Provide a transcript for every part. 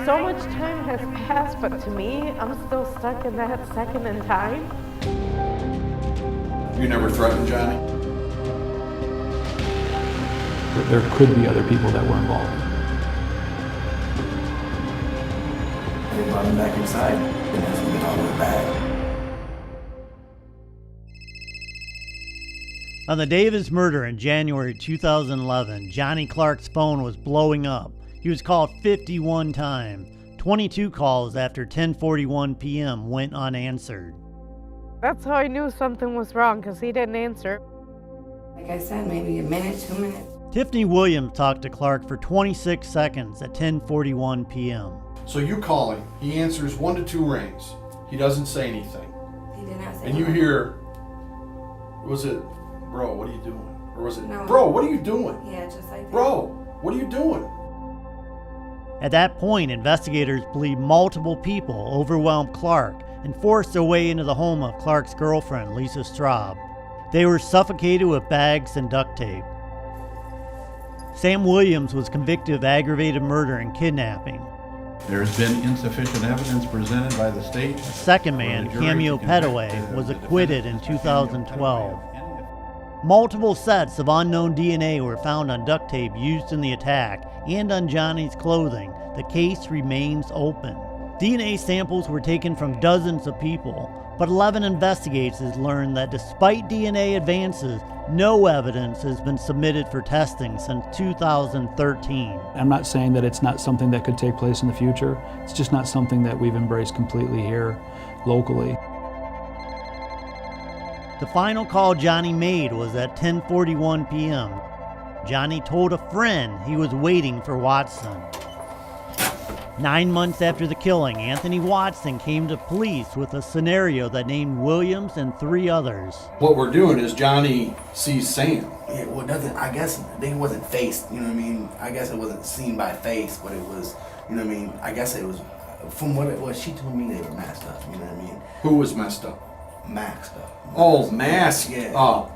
So much time has passed, but to me, I'm still stuck in that second in time. You never threatened Johnny? There could be other people that were involved. They brought him back inside, and that's when it all went bad. On the day of his murder in January 2011, Johnny Clarke's phone was blowing up. He was called 51 times. 22 calls after 10:41 p.m. went unanswered. That's how I knew something was wrong, because he didn't answer. Like I said, maybe a minute, 2 minutes. Tiffany Williams talked to Clarke for 26 seconds at 10:41 p.m. So you call him, he answers 1 to 2 rings. He doesn't say anything. He did not say And you anything. hear, was it, bro, what are you doing? Or was it, No. bro, what are you doing? Yeah, just like that. Bro, what are you doing? At that point, investigators believe multiple people overwhelmed Clarke and forced their way into the home of Clarke's girlfriend, Lisa Straub. They were suffocated with bags and duct tape. Sam Williams was convicted of aggravated murder and kidnapping. There has been insufficient evidence presented by the state. The second man, for the jury Camille to convict Petaway, the was defendant, acquitted in Camille 2012. Petaway. Multiple sets of unknown DNA were found on duct tape used in the attack and on Johnny's clothing. The case remains open. DNA samples were taken from dozens of people, but 11 investigators learned that despite DNA advances, no evidence has been submitted for testing since 2013. I'm not saying that it's not something that could take place in the future. It's just not something that we've embraced completely here locally. The final call Johnny made was at 10:41 p.m. Johnny told a friend he was waiting for Watson. 9 months after the killing, Anthony Watson came to police with a scenario that named Williams and 3 others. What we're doing is Johnny sees Sam. Yeah, well, I guess they wasn't faced, you know what I mean? I guess it wasn't seen by face, but it was, you know what I mean? I guess it was, from what it was, she told me they were masked up, you know what I mean? Who was messed up? Masked up. Oh, masked Yeah. up.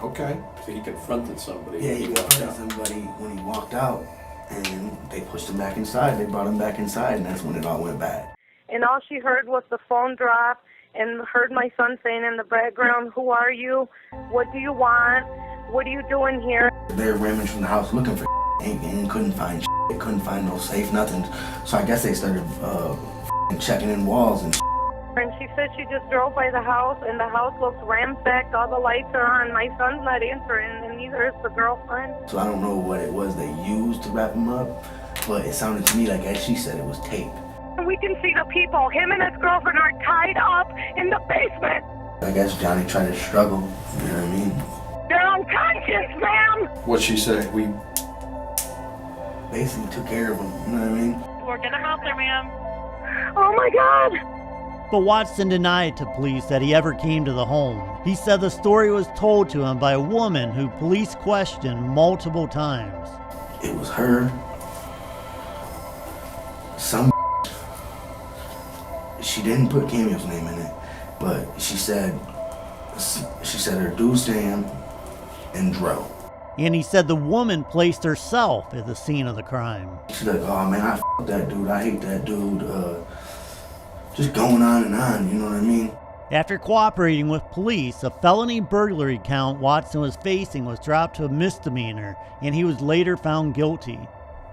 Okay. So he confronted somebody. Yeah, when he walked confronted out. somebody when he walked out, and they pushed him back inside. They brought him back inside, and that's when it all went bad. And all she heard was the phone drop and heard my son saying in the background, "Who are you? What do you want? What are you doing here?" They rummaged from the house looking for and couldn't find They couldn't find no safe, nothing. So I guess they started checking in walls and And she said she just drove by the house, and the house looks ransacked. All the lights are on. My son's not answering, and neither is the girlfriend. So I don't know what it was they used to wrap him up, but it sounded to me like, as she said, it was tape. We can see the people. Him and his girlfriend are tied up in the basement. I guess Johnny tried to struggle, you know what I mean? They're unconscious, ma'am. What'd she say? We Basically took care of him, you know what I mean? We're gonna help her, ma'am. Oh my God. But Watson denied to police that he ever came to the home. He said the story was told to him by a woman who police questioned multiple times. It was her, some she didn't put Camille's name in it, but she said her dude Sam and Dro. And he said the woman placed herself at the scene of the crime. She's like, oh man, I f*** that dude, I hate that dude. Just going on and on, you know what I mean? After cooperating with police, a felony burglary count Watson was facing was dropped to a misdemeanor, and he was later found guilty.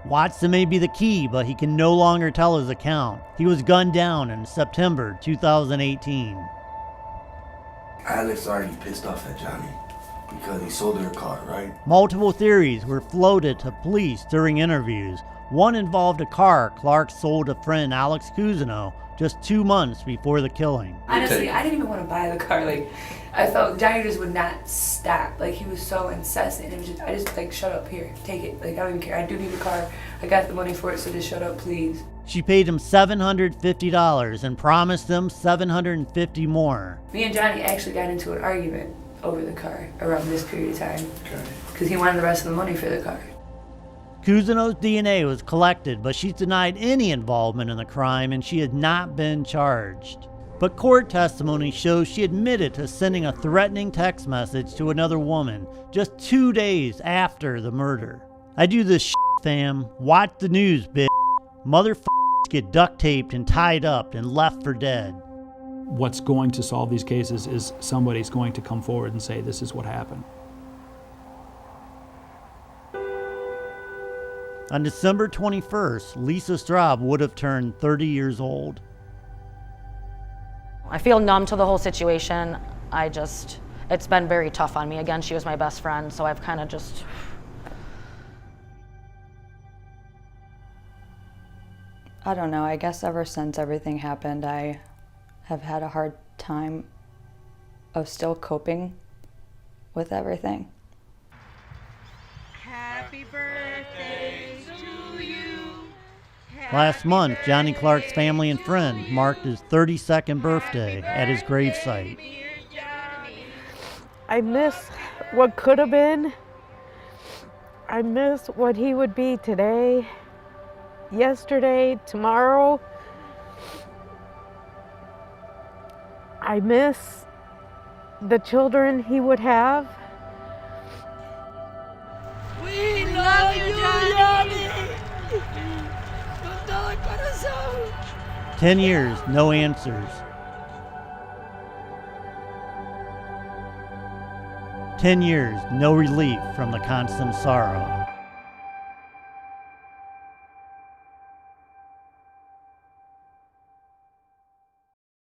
Watson may be the key, but he can no longer tell his account. He was gunned down in September 2018. Alex already pissed off at Johnny because he sold her a car, right? Multiple theories were floated to police during interviews. One involved a car Clarke sold to friend Alex Cousineau just 2 months before the killing. Honestly, I didn't even want to buy the car. Like, I felt Johnny just would not stop. Like, he was so incessant. It was just, I just like, shut up, here, take it. Like, I don't even care. I do need a car. I got the money for it, so just shut up, please. She paid him $750 and promised him $750 more. Me and Johnny actually got into an argument over the car around this period of time. Okay. Because he wanted the rest of the money for the car. Cousineau's DNA was collected, but she's denied any involvement in the crime and she had not been charged. But court testimony shows she admitted to sending a threatening text message to another woman just 2 days after the murder. I do this shit, fam. Watch the news, bitch. Motherfuckers get duct taped and tied up and left for dead. What's going to solve these cases is somebody's going to come forward and say, this is what happened. On December 21st, Lisa Straub would have turned 30 years old. I feel numb to the whole situation. It's been very tough on me. Again, she was my best friend, so I've kind of just... I don't know, I guess ever since everything happened, I have had a hard time of still coping with everything. Happy birthday to you. Last month, Johnny Clarke's family and friends marked his 32nd birthday at his gravesite. I miss what could have been. I miss what he would be today, yesterday, tomorrow. I miss the children he would have. We love you, Johnny. 10 years, no answers. 10 years, no relief from the constant sorrow.